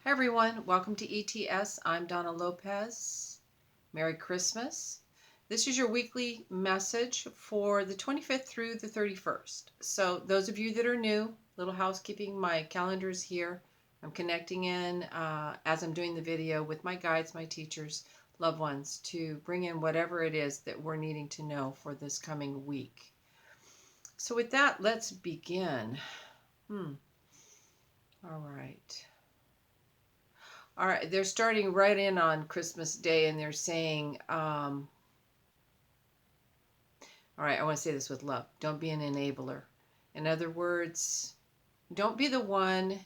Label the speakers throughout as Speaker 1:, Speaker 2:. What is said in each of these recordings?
Speaker 1: Hi everyone, welcome to ETS. I'm Donna Lopez. Merry Christmas. This is your weekly message for the 25th through the 31st. So those of you that are new, little housekeeping, my calendar is here. I'm connecting in as I'm doing the video with my guides, my teachers, loved ones to bring in whatever it is that we're needing to know for this coming week. So with that, let's begin. All right. All right, they're starting right in on Christmas Day and they're saying, all right, I want to say this with love. Don't be an enabler. In other words, don't be the one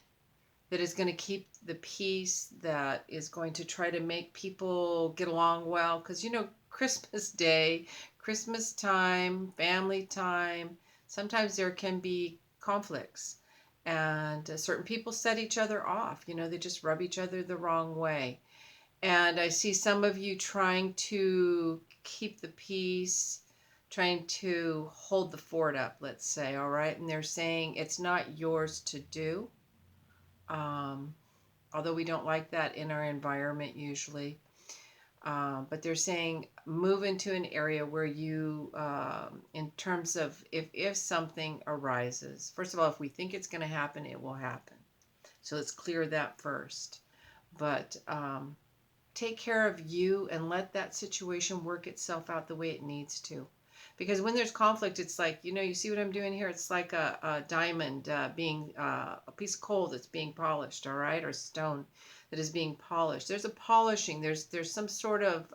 Speaker 1: that is going to keep the peace, that is going to try to make people get along well. Because, Christmas Day, Christmas time, family time, sometimes there can be conflicts. And certain people set each other off. They just rub each other the wrong way. And I see some of you trying to keep the peace, trying to hold the fort up, let's say, all right? And they're saying it's not yours to do. Although we don't like that in our environment usually. But they're saying move into an area where you, in terms of if something arises, first of all, if we think it's going to happen, it will happen. So let's clear that first. But take care of you and let that situation work itself out the way it needs to. Because when there's conflict, it's like, you see what I'm doing here? It's like a diamond being a piece of coal that's being polished, all right? Or stone that is being polished. There's a polishing. There's some sort of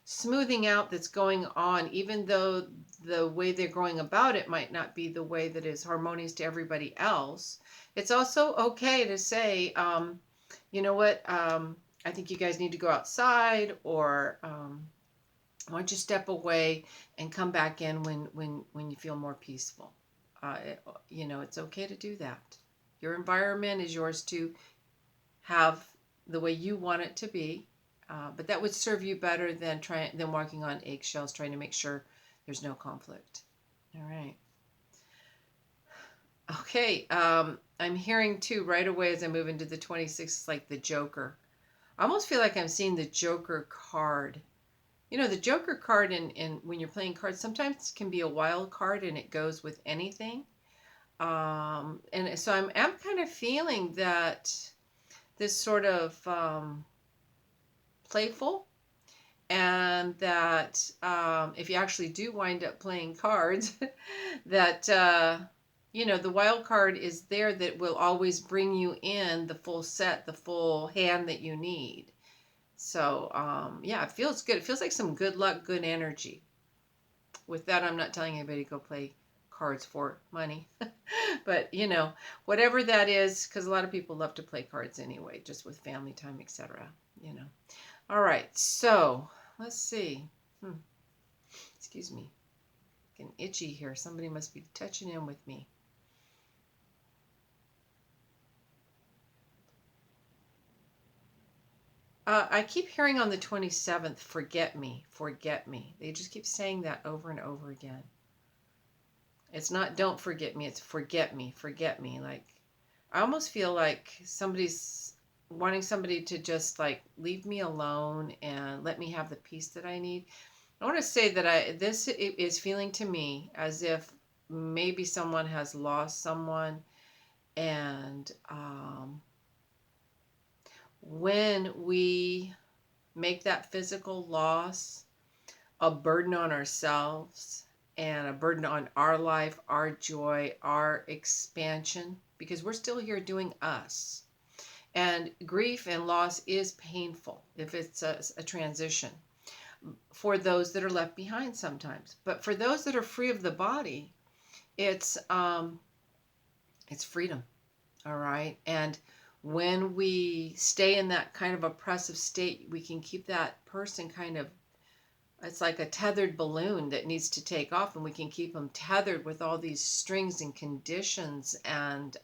Speaker 1: smoothing out that's going on, even though the way they're going about it might not be the way that is harmonious to everybody else. It's also okay to say, you know what? I think you guys need to go outside, or why don't you step away and come back in when you feel more peaceful. It's okay to do that. Your environment is yours to have the way you want it to be, but that would serve you better than walking on eggshells trying to make sure there's no conflict. All right. Okay. I'm hearing too right away as I move into the 26th, like the Joker. I almost feel like I'm seeing the Joker card. The Joker card in when you're playing cards sometimes can be a wild card and it goes with anything. And so I'm kind of feeling that this sort of playful, and that if you actually do wind up playing cards, that the wild card is there that will always bring you in the full set, the full hand that you need. So, yeah, it feels good. It feels like some good luck, good energy. With that, I'm not telling anybody to go play cards for money. But, whatever that is, because a lot of people love to play cards anyway, just with family time, etc. All right, so let's see. Excuse me. Getting itchy here. Somebody must be touching in with me. I keep hearing on the 27th, forget me, forget me. They just keep saying that over and over again. It's not don't forget me, it's forget me, forget me. Like, I almost feel like somebody's wanting somebody to just like leave me alone and let me have the peace that I need. I want to say that this is feeling to me as if maybe someone has lost someone, and when we make that physical loss a burden on ourselves and a burden on our life, our joy, our expansion, because we're still here doing us. And grief and loss is painful if it's a transition for those that are left behind sometimes. But for those that are free of the body, it's freedom. All right. And when we stay in that kind of oppressive state, we can keep that person kind of, it's like a tethered balloon that needs to take off, and we can keep them tethered with all these strings and conditions, and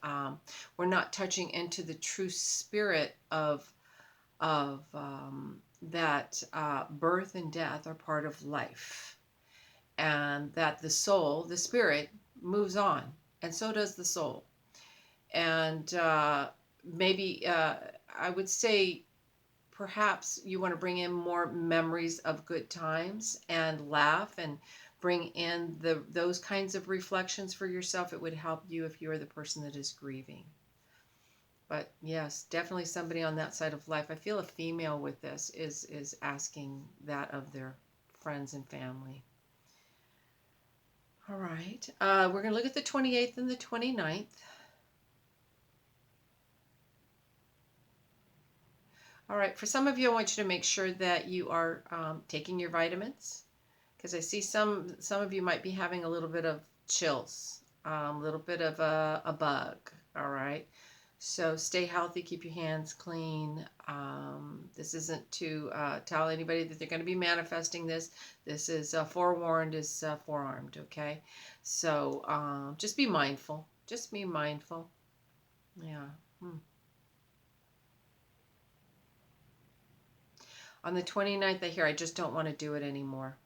Speaker 1: we're not touching into the true spirit of that birth and death are part of life, and that the soul, the spirit, moves on, and so does the soul. And maybe I would say perhaps you want to bring in more memories of good times and laugh and bring in those kinds of reflections for yourself. It would help you if you're the person that is grieving. But yes, definitely somebody on that side of life. I feel a female with this is asking that of their friends and family. All right. We're going to look at the 28th and the 29th. All right. For some of you, I want you to make sure that you are taking your vitamins, because I see some of you might be having a little bit of chills, a little bit of a bug. All right. So stay healthy, keep your hands clean. This isn't to tell anybody that they're going to be manifesting this. This is forewarned is forearmed, okay? So just be mindful. Just be mindful. Yeah. On the 29th, I hear, I just don't want to do it anymore.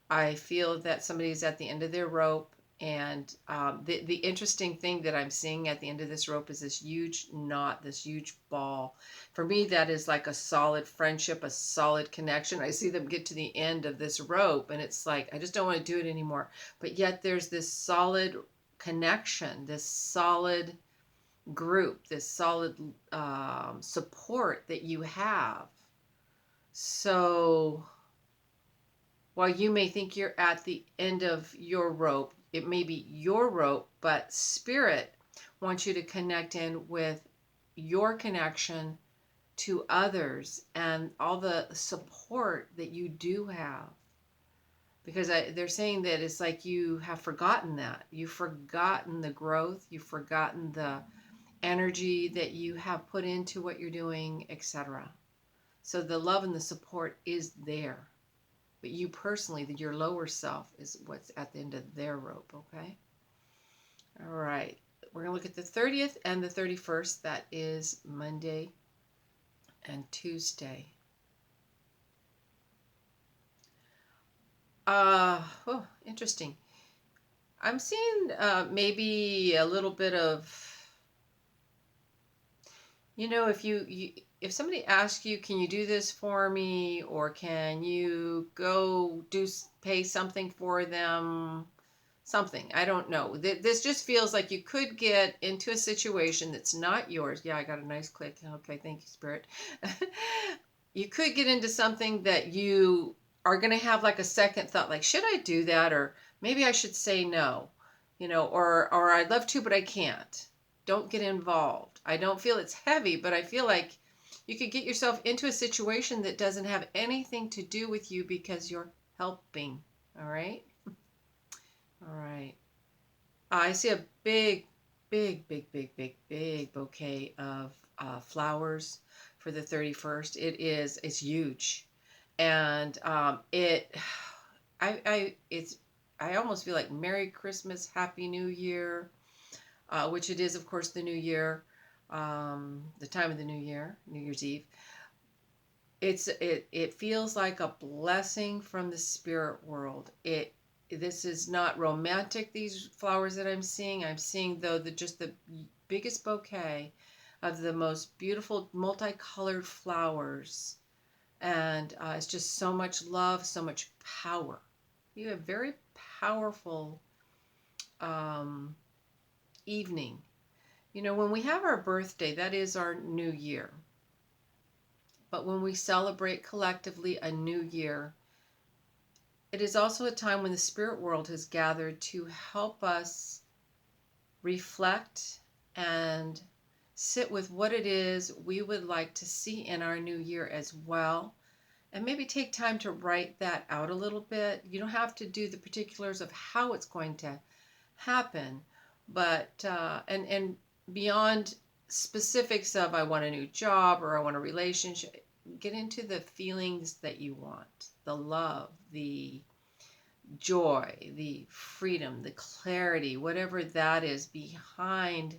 Speaker 1: I feel that somebody's at the end of their rope. And the interesting thing that I'm seeing at the end of this rope is this huge knot, this huge ball. For me, that is like a solid friendship, a solid connection. I see them get to the end of this rope, and it's like, I just don't want to do it anymore. But yet there's this solid connection, this solid group, this solid support that you have. So while you may think you're at the end of your rope, it may be your rope, but Spirit wants you to connect in with your connection to others and all the support that you do have. Because they're saying that it's like you have forgotten that. You've forgotten the growth, you've forgotten the energy that you have put into what you're doing, etc. So the love and the support is there. But you personally, your lower self, is what's at the end of their rope, okay? All right. We're going to look at the 30th and the 31st. That is Monday and Tuesday. Interesting. I'm seeing maybe a little bit of, if somebody asks you, can you do this for me, or can you go pay something for them, something, I don't know. This just feels like you could get into a situation that's not yours. Yeah, I got a nice click. Okay, thank you, Spirit. You could get into something that you are going to have like a second thought, like, should I do that? Or maybe I should say no, or I'd love to, but I can't. Don't get involved. I don't feel it's heavy, but I feel like you could get yourself into a situation that doesn't have anything to do with you because you're helping. All right? All right. I see a big, big, big, big, big, big bouquet of flowers for the 31st. It's huge. And I almost feel like Merry Christmas, Happy New Year, which it is, of course, the New Year, the time of the New Year, New Year's Eve. It feels like a blessing from the spirit world. This is not romantic, these flowers that I'm seeing. I'm seeing, though, just the biggest bouquet of the most beautiful multicolored flowers. And it's just so much love, so much power. You have very powerful evening. When we have our birthday, that is our new year. But when we celebrate collectively a new year, it is also a time when the spirit world has gathered to help us reflect and sit with what it is we would like to see in our new year as well. And maybe take time to write that out a little bit. You don't have to do the particulars of how it's going to happen, but and beyond specifics of I want a new job or I want a relationship, get into the feelings that you want, the love, the joy, the freedom, the clarity, whatever that is behind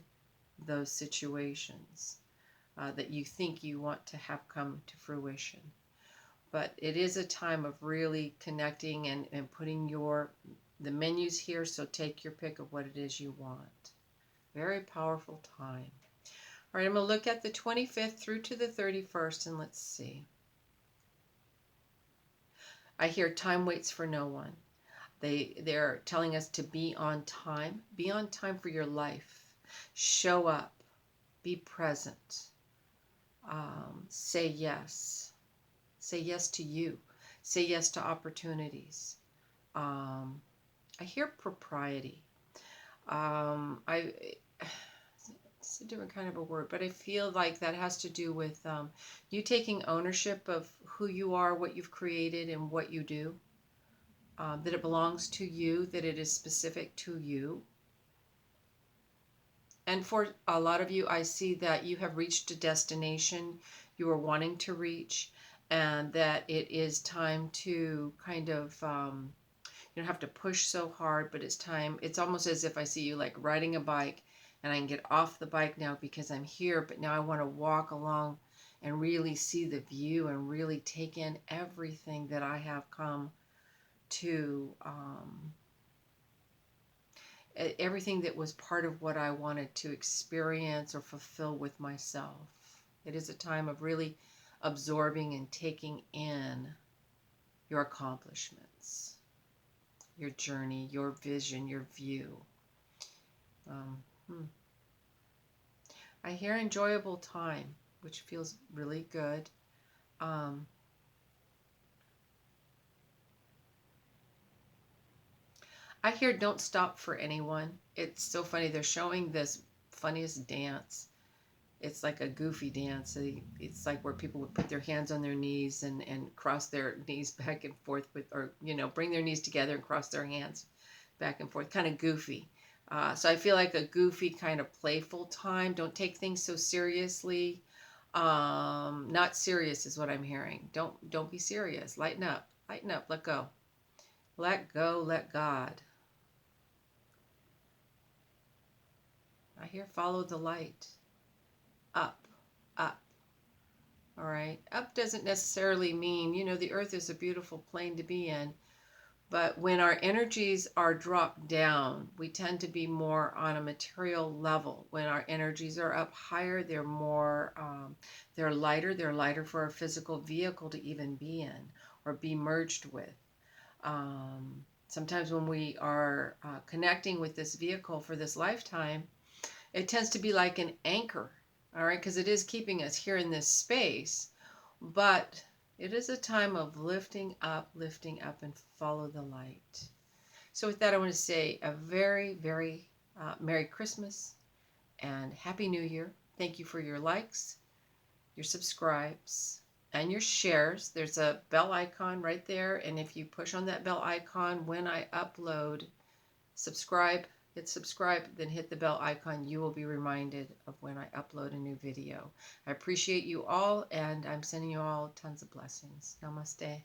Speaker 1: those situations that you think you want to have come to fruition. But it is a time of really connecting and putting the menus here, so take your pick of what it is you want. Very powerful time. All right, I'm going to look at the 25th through to the 31st, and let's see. I hear time waits for no one. They're telling us to be on time. Be on time for your life. Show up. Be present. Say yes. Say yes to you. Say yes to opportunities. I hear propriety. I It's a different kind of a word, but I feel like that has to do with you taking ownership of who you are, what you've created, and what you do. That it belongs to you, that it is specific to you. And for a lot of you, I see that you have reached a destination you are wanting to reach, and that it is time to kind of, you don't have to push so hard, but it's time. It's almost as if I see you like riding a bike, and I can get off the bike now because I'm here, but now I want to walk along and really see the view and really take in everything that I have come to, everything that was part of what I wanted to experience or fulfill with myself. It is a time of really absorbing and taking in your accomplishments, your journey, your vision, your view. Um, I hear enjoyable time, which feels really good. I hear don't stop for anyone. It's so funny. They're showing this funniest dance. It's like a goofy dance. It's like where people would put their hands on their knees and cross their knees back and forth with, or, bring their knees together and cross their hands back and forth. Kind of goofy. So I feel like a goofy kind of playful time. Don't take things so seriously. Not serious is what I'm hearing. Don't be serious. Lighten up. Lighten up. Let go. Let go. Let God. I hear follow the light. Up. Up. All right. Up doesn't necessarily mean, the earth is a beautiful plane to be in. But when our energies are dropped down, we tend to be more on a material level. When our energies are up higher, they're more, they're lighter. They're lighter for a physical vehicle to even be in or be merged with. Sometimes when we are connecting with this vehicle for this lifetime, it tends to be like an anchor, all right, because it is keeping us here in this space, but it is a time of lifting up, and follow the light. So with that, I want to say a very, very Merry Christmas and Happy New Year. Thank you for your likes, your subscribes, and your shares. There's a bell icon right there, and if you push on that bell icon when I upload, hit subscribe, then hit the bell icon. You will be reminded of when I upload a new video. I appreciate you all, and I'm sending you all tons of blessings. Namaste.